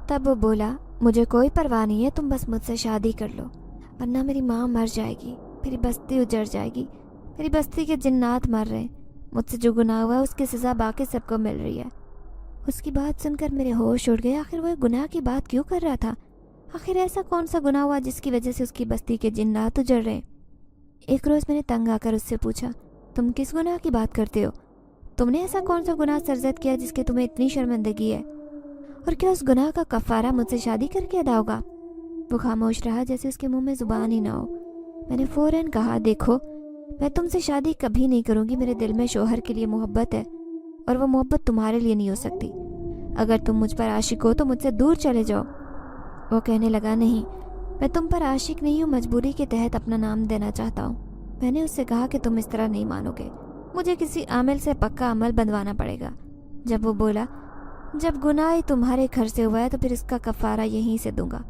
تب وہ بولا، مجھے کوئی پرواہ نہیں ہے، تم بس مجھ سے شادی کر لو، ورنہ میری ماں مر جائے گی، میری بستی اجڑ جائے گی. میری بستی کے جنات مر رہے ہیں. مجھ سے جو گناہ ہوا ہے اس کی سزا باقی سب کو مل رہی ہے. اس کی بات سن کر میرے ہوش اڑ گئے. آخر وہ گناہ کی بات کیوں کر رہا تھا؟ آخر ایسا کون سا گناہ ہوا جس کی وجہ سے اس کی بستی کے جنات اجڑ رہے ہیں؟ ایک روز میں نے تنگ آ کر اس سے پوچھا، تم کس گناہ کی بات کرتے ہو؟ تم نے ایسا کون سا گناہ سرزد کیا جس کے تمہیں اتنی شرمندگی ہے؟ اور کیا اس گناہ کا کفارہ مجھ سے شادی کر کے ادا ہوگا؟ وہ خاموش رہا جیسے اس کے منہ میں زبان ہی نہ ہو. میں نے فوراً کہا، دیکھو میں تم سے شادی کبھی نہیں کروں گی. میرے دل میں شوہر کے لیے محبت ہے اور وہ محبت تمہارے لیے نہیں ہو سکتی. اگر تم مجھ پر عاشق ہو تو مجھ سے دور چلے جاؤ. وہ کہنے لگا، نہیں میں تم پر عاشق نہیں ہوں، مجبوری کے تحت اپنا نام دینا چاہتا ہوں. میں نے اس سے کہا کہ تم اس طرح نہیں مانو گے، مجھے کسی عامل سے پکا عمل بندھوانا پڑے گا. جب وہ بولا، جب گناہ تمہارے گھر سے ہوا ہے تو پھر اس کا کفارہ یہیں سے دوں گا.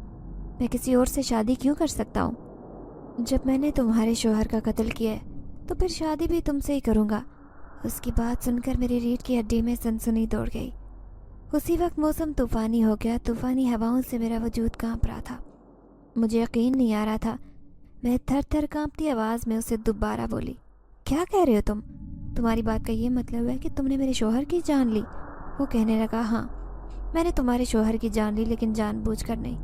میں کسی اور سے شادی کیوں کر سکتا ہوں؟ جب میں نے تمہارے شوہر کا قتل کیا ہے تو پھر شادی بھی تم سے ہی کروں گا. اس کی بات سن کر میری ریڑھ کی ہڈی میں سنسنی دوڑ گئی. اسی وقت موسم طوفانی ہو گیا. طوفانی ہواؤں سے میرا وجود کانپ رہا تھا. مجھے یقین نہیں آ رہا تھا. میں تھر تھر کانپتی آواز میں اسے دوبارہ بولی، کیا کہہ رہے ہو تم؟ تمہاری بات کا یہ مطلب ہے کہ تم نے میرے شوہر کی جان لی؟ وہ کہنے لگا، ہاں میں نے تمہارے شوہر کی جان لی، لیکن جان بوجھ کر نہیں.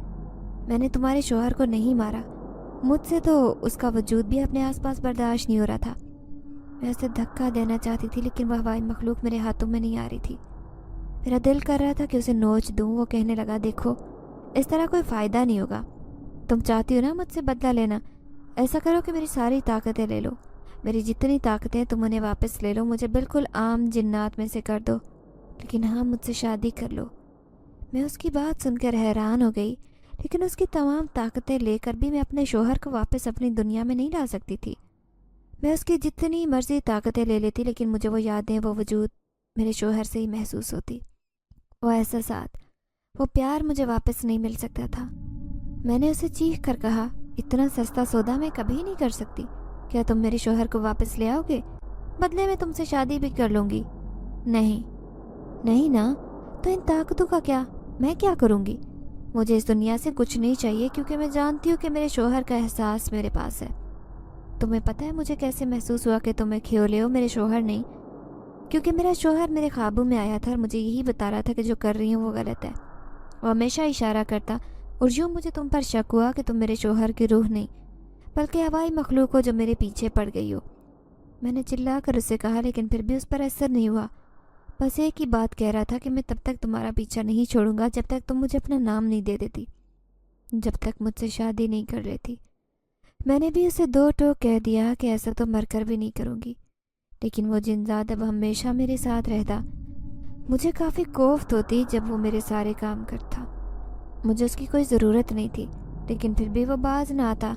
میں نے تمہارے شوہر کو نہیں مارا. مجھ سے تو اس کا وجود بھی اپنے آس پاس برداشت نہیں ہو رہا تھا. میں اسے دھکا دینا چاہتی تھی لیکن وہ ہوائی مخلوق میرے ہاتھوں میں نہیں آ رہی تھی. میرا دل کر رہا تھا کہ اسے نوچ دوں. وہ کہنے لگا، دیکھو اس طرح کوئی فائدہ نہیں ہوگا. تم چاہتی ہو نا مجھ سے بدلہ لینا؟ ایسا کرو کہ میری ساری طاقتیں لے لو. میری جتنی طاقتیں تم انہیں واپس لے لو. مجھے بالکل عام جنات میں سے کر دو، لیکن ہاں مجھ سے شادی کر لو. میں اس کی بات سن کر حیران ہو گئی. لیکن اس کی تمام طاقتیں لے کر بھی میں اپنے شوہر کو واپس اپنی دنیا میں نہیں لا سکتی تھی. میں اس کی جتنی مرضی طاقتیں لے لیتی لیکن مجھے وہ یادیں، وہ وجود میرے شوہر سے ہی محسوس ہوتی. وہ احساسات، وہ پیار مجھے واپس نہیں مل سکتا تھا. میں نے اسے چیخ کر کہا، اتنا سستا سودا میں کبھی نہیں کر سکتی. کیا تم میرے شوہر کو واپس لے آؤ گے؟ بدلے میں تم سے شادی بھی کر لوں گی. نہیں نا. تو ان طاقتوں کا کیا؟ میں کیا کروں گی؟ مجھے اس دنیا سے کچھ نہیں چاہیے کیونکہ میں جانتی ہوں کہ میرے شوہر کا احساس میرے پاس ہے. تمہیں پتہ ہے مجھے کیسے محسوس ہوا کہ تمہیں کھیولے ہو، میرے شوہر نہیں؟ کیونکہ میرا شوہر میرے خوابوں میں آیا تھا اور مجھے یہی بتا رہا تھا کہ جو کر رہی ہوں وہ غلط ہے. وہ ہمیشہ اشارہ کرتا اور یوں مجھے تم پر شک ہوا کہ تم میرے شوہر کی روح نہیں بلکہ ہوائی مخلوق ہو جو میرے پیچھے پڑ گئی ہو. میں نے چلا کر اسے کہا لیکن پھر بھی اس پر اثر نہیں ہوا. بس ایک ہی بات کہہ رہا تھا کہ میں تب تک تمہارا پیچھا نہیں چھوڑوں گا جب تک تم مجھے اپنا نام نہیں دے دیتی، جب تک مجھ سے شادی نہیں کر لیتی. میں نے بھی اسے دو ٹوک کہہ دیا کہ ایسا تو مر کر بھی نہیں کروں گی. لیکن وہ جنزاد اب ہمیشہ میرے ساتھ رہتا. مجھے کافی کوفت ہوتی جب وہ میرے سارے کام کرتا. مجھے اس کی کوئی ضرورت نہیں تھی لیکن پھر بھی وہ باز نہ آتا.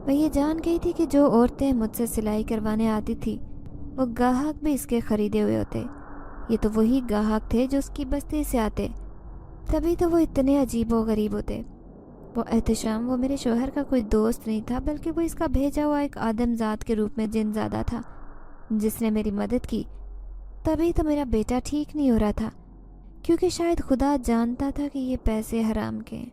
میں یہ جان گئی تھی کہ جو عورتیں مجھ سے سلائی کروانے آتی تھی وہ گاہک بھی اس کے خریدے ہوئے ہوتے. یہ تو وہی گاہک تھے جو اس کی بستی سے آتے، تبھی تو وہ اتنے عجیب و غریب ہوتے. وہ احتشام، وہ میرے شوہر کا کوئی دوست نہیں تھا بلکہ وہ اس کا بھیجا ہوا ایک آدم ذات کے روپ میں جن زادہ تھا جس نے میری مدد کی. تبھی تو میرا بیٹا ٹھیک نہیں ہو رہا تھا کیونکہ شاید خدا جانتا تھا کہ یہ پیسے حرام کے ہیں.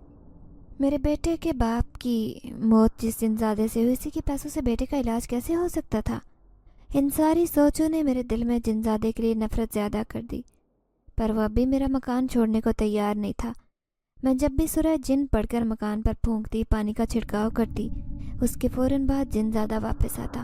میرے بیٹے کے باپ کی موت جس جن زادے سے ہوئی، اسی کے پیسوں سے بیٹے کا علاج کیسے ہو سکتا تھا؟ ان ساری سوچوں نے میرے دل میں جن زادے کے لیے نفرت زیادہ کر دی. پر وہ اب بھی میرا مکان چھوڑنے کو تیار نہیں تھا. میں جب بھی سورہ جن پڑھ کر مکان پر پھونکتی، پانی کا چھڑکاؤ کرتی، اس کے فوراً بعد جن زادہ واپس آتا.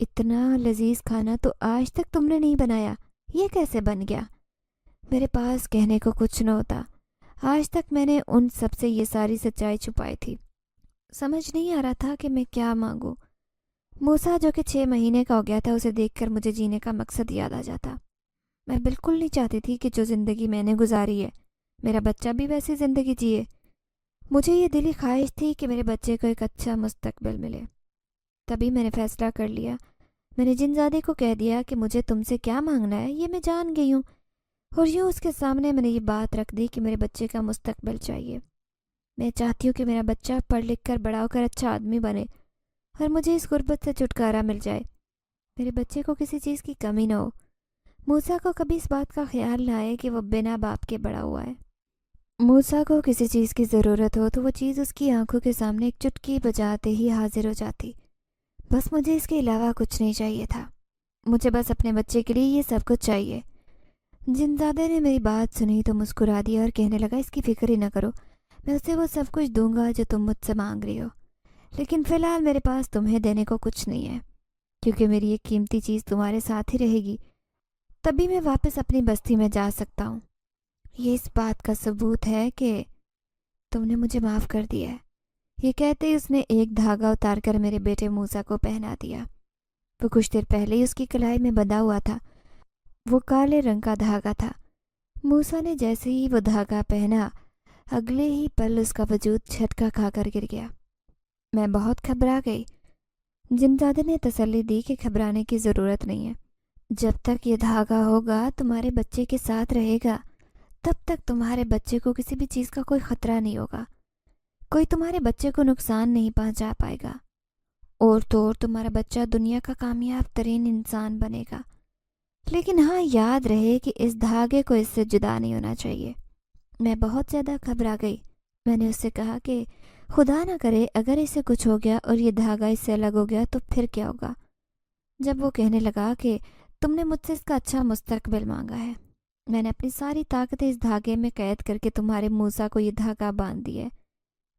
اتنا لذیذ کھانا تو آج تک تم نے نہیں بنایا، یہ کیسے بن گیا؟ میرے پاس کہنے کو کچھ نہ ہوتا۔ آج تک میں نے ان سب سے یہ ساری سچائی چھپائی تھی۔ سمجھ نہیں آ رہا تھا کہ میں کیا مانگوں۔ موسیٰ جو کہ 6 مہینے کا ہو گیا تھا، اسے دیکھ کر مجھے جینے کا مقصد یاد آ جاتا۔ میں بالکل نہیں چاہتی تھی کہ جو زندگی میں نے گزاری ہے میرا بچہ بھی ویسی زندگی جیے۔ مجھے یہ دلی خواہش تھی کہ میرے بچے کو ایک اچھا مستقبل ملے۔ تبھی میں نے فیصلہ کر لیا۔ میں نے جنزادے کو کہہ دیا کہ مجھے تم سے کیا مانگنا ہے یہ میں جان گئی ہوں، اور یوں اس کے سامنے میں نے یہ بات رکھ دی کہ میرے بچے کا مستقبل چاہیے۔ میں چاہتی ہوں کہ میرا بچہ پڑھ لکھ کر بڑا ہو کر اچھا آدمی بنے اور مجھے اس غربت سے چھٹکارا مل جائے، میرے بچے کو کسی چیز کی کمی نہ ہو۔ موسیٰ کو کبھی اس بات کا خیال نہ آئے کہ وہ بنا باپ کے بڑا ہوا ہے۔ موسیٰ کو کسی چیز کی ضرورت ہو تو وہ چیز اس کی آنکھوں کے سامنے ایک چٹکی بجاتے ہی حاضر ہو جاتی۔ بس مجھے اس کے علاوہ کچھ نہیں چاہیے تھا۔ مجھے بس اپنے بچے کے لیے یہ سب کچھ چاہیے۔ جنزادے نے میری بات سنی تو مسکرا دیا اور کہنے لگا اس کی فکر ہی نہ کرو، میں اسے وہ سب کچھ دوں گا جو تم مجھ سے مانگ رہی ہو، لیکن فی الحال میرے پاس تمہیں دینے کو کچھ نہیں ہے، کیونکہ میری یہ قیمتی چیز تمہارے ساتھ ہی رہے گی، تبھی میں واپس اپنی بستی میں جا سکتا ہوں۔ یہ اس بات کا ثبوت ہے کہ تم نے مجھے معاف کر دیا ہے۔ یہ کہتے ہی اس نے ایک دھاگا اتار کر میرے بیٹے موسیٰ کو پہنا دیا۔ وہ کچھ دیر پہلے ہی اس کی کلائی میں بندھا ہوا تھا۔ وہ کالے رنگ کا دھاگا تھا۔ موسیٰ نے جیسے ہی وہ دھاگا پہنا، اگلے ہی پل اس کا وجود جھٹکا کھا کر گر گیا۔ میں بہت گھبرا گئی۔ جنزادے نے تسلی دی کہ گھبرانے کی ضرورت نہیں ہے، جب تک یہ دھاگا ہوگا تمہارے بچے کے ساتھ رہے گا تب تک تمہارے بچے کو کسی بھی چیز کا کوئی خطرہ نہیں ہوگا، کوئی تمہارے بچے کو نقصان نہیں پہنچا پائے گا، اور تو اور تمہارا بچہ دنیا کا کامیاب ترین انسان بنے گا۔ لیکن ہاں، یاد رہے کہ اس دھاگے کو اس سے جدا نہیں ہونا چاہیے۔ میں بہت زیادہ گھبرا گئی۔ میں نے اس سے کہا کہ خدا نہ کرے اگر اسے کچھ ہو گیا اور یہ دھاگا اس سے الگ ہو گیا تو پھر کیا ہوگا؟ جب وہ کہنے لگا کہ تم نے مجھ سے اس کا اچھا مستقبل مانگا ہے، میں نے اپنی ساری طاقتیں اس دھاگے میں قید کر کے تمہارے موسیٰ کو یہ دھاگا باندھ دیا ہے،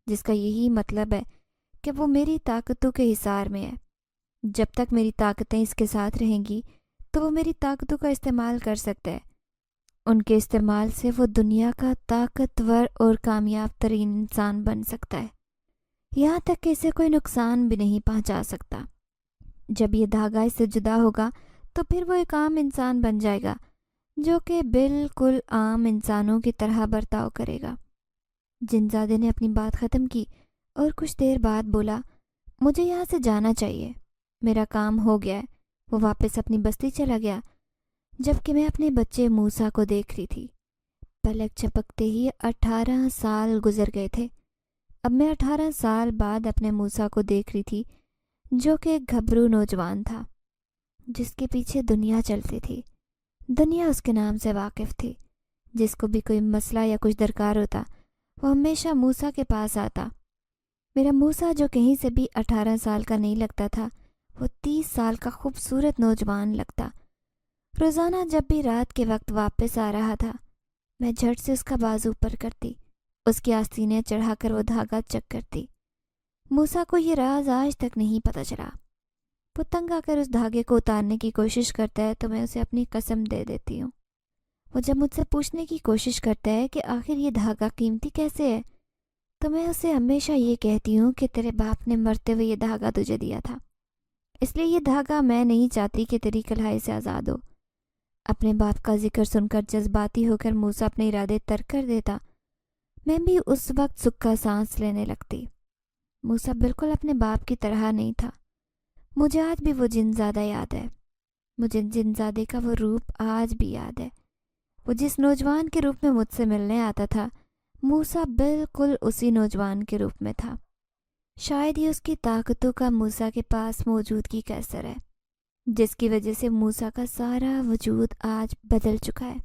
جس کا یہی مطلب ہے کہ وہ میری طاقتوں کے حصار میں ہے۔ جب تک میری طاقتیں اس کے ساتھ رہیں گی تو وہ میری طاقتوں کا استعمال کر سکتا ہے۔ ان کے استعمال سے وہ دنیا کا طاقتور اور کامیاب ترین انسان بن سکتا ہے، یہاں تک کہ اسے کوئی نقصان بھی نہیں پہنچا سکتا۔ جب یہ دھاگا اس سے جدا ہوگا تو پھر وہ ایک عام انسان بن جائے گا جو کہ بالکل عام انسانوں کی طرح برتاؤ کرے گا۔ جنزادے نے اپنی بات ختم کی اور کچھ دیر بعد بولا، مجھے یہاں سے جانا چاہیے، میرا کام ہو گیا ہے۔ وہ واپس اپنی بستی چلا گیا، جبکہ میں اپنے بچے موسیٰ کو دیکھ رہی تھی۔ پلک جھپکتے ہی 18 سال گزر گئے تھے۔ اب میں 18 سال بعد اپنے موسیٰ کو دیکھ رہی تھی، جو کہ ایک گھبرو نوجوان تھا جس کے پیچھے دنیا چلتی تھی۔ دنیا اس کے نام سے واقف تھی۔ جس کو بھی کوئی مسئلہ یا کچھ درکار ہوتا وہ ہمیشہ موسیٰ کے پاس آتا۔ میرا موسیٰ جو کہیں سے بھی 18 سال کا نہیں لگتا تھا، وہ 30 سال کا خوبصورت نوجوان لگتا۔ روزانہ جب بھی رات کے وقت واپس آ رہا تھا، میں جھٹ سے اس کا بازو اوپر کرتی، اس کی آستینیں چڑھا کر وہ دھاگا چیک کرتی۔ موسیٰ کو یہ راز آج تک نہیں پتہ چلا۔ وہ تنگ آ کر اس دھاگے کو اتارنے کی کوشش کرتا ہے تو میں اسے اپنی قسم دے دیتی ہوں۔ وہ جب مجھ سے پوچھنے کی کوشش کرتا ہے کہ آخر یہ دھاگا قیمتی کیسے ہے، تو میں اسے ہمیشہ یہ کہتی ہوں کہ تیرے باپ نے مرتے ہوئے یہ دھاگا تجھے دیا تھا، اس لیے یہ دھاگا میں نہیں چاہتی کہ تیری کلائی سے آزاد ہو۔ اپنے باپ کا ذکر سن کر جذباتی ہو کر موسیٰ اپنے ارادے ترک کر دیتا۔ میں بھی اس وقت سکھا سانس لینے لگتی۔ موسیٰ بالکل اپنے باپ کی طرح نہیں تھا۔ مجھے آج بھی وہ جنزادہ یاد ہے۔ مجھے جنزادے کا وہ روپ آج بھی یاد ہے۔ وہ جس نوجوان کے روپ میں مجھ سے ملنے آتا تھا، موسیٰ بالکل اسی نوجوان کے روپ میں تھا۔ شاید یہ اس کی طاقتوں کا موسیٰ کے پاس موجودگی کا اثر ہے، جس کی وجہ سے موسیٰ کا سارا وجود آج بدل چکا ہے۔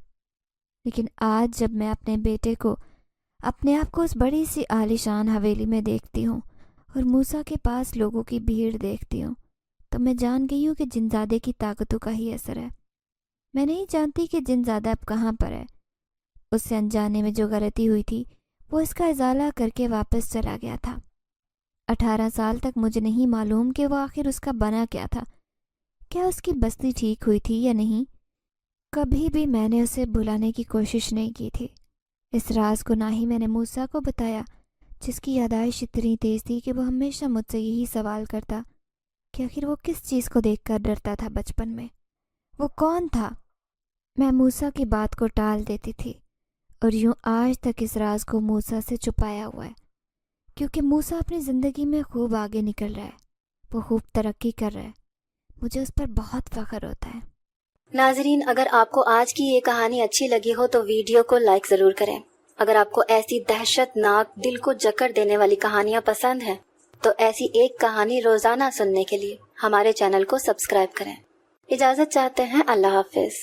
لیکن آج جب میں اپنے بیٹے کو، اپنے آپ کو اس بڑی سی عالیشان حویلی میں دیکھتی ہوں اور موسیٰ کے پاس لوگوں کی بھیڑ دیکھتی ہوں، تو میں جان گئی ہوں کہ جنزادے کی طاقتوں کا ہی اثر ہے۔ میں نہیں جانتی کہ جنزادہ اب کہاں پر ہے۔ اس سے انجانے میں جو غلطی ہوئی تھی وہ اس کا ازالہ کر کے واپس چلا گیا تھا۔ 18 سال تک مجھے نہیں معلوم کہ وہ آخر اس کا بنا کیا تھا، کیا اس کی بستی ٹھیک ہوئی تھی یا نہیں؟ کبھی بھی میں نے اسے بلانے کی کوشش نہیں کی تھی۔ اس راز کو نہ ہی میں نے موسیٰ کو بتایا، جس کی یادداشت اتنی تیز تھی کہ وہ ہمیشہ مجھ سے یہی سوال کرتا کہ آخر وہ کس چیز کو دیکھ کر ڈرتا تھا بچپن میں، وہ کون تھا؟ میں موسیٰ کی بات کو ٹال دیتی تھی، اور یوں آج تک اس راز کو موسیٰ سے چھپایا ہوا ہے، کیونکہ موسیٰ اپنی زندگی میں خوب آگے نکل رہا ہے، وہ خوب ترقی کر رہا ہے، مجھے اس پر بہت فخر ہوتا ہے۔ ناظرین، اگر آپ کو آج کی یہ کہانی اچھی لگی ہو تو ویڈیو کو لائک ضرور کریں۔ اگر آپ کو ایسی دہشت ناک، دل کو جکڑ دینے والی کہانیاں پسند ہیں تو ایسی ایک کہانی روزانہ سننے کے لیے ہمارے چینل کو سبسکرائب کریں۔ اجازت چاہتے ہیں، اللہ حافظ۔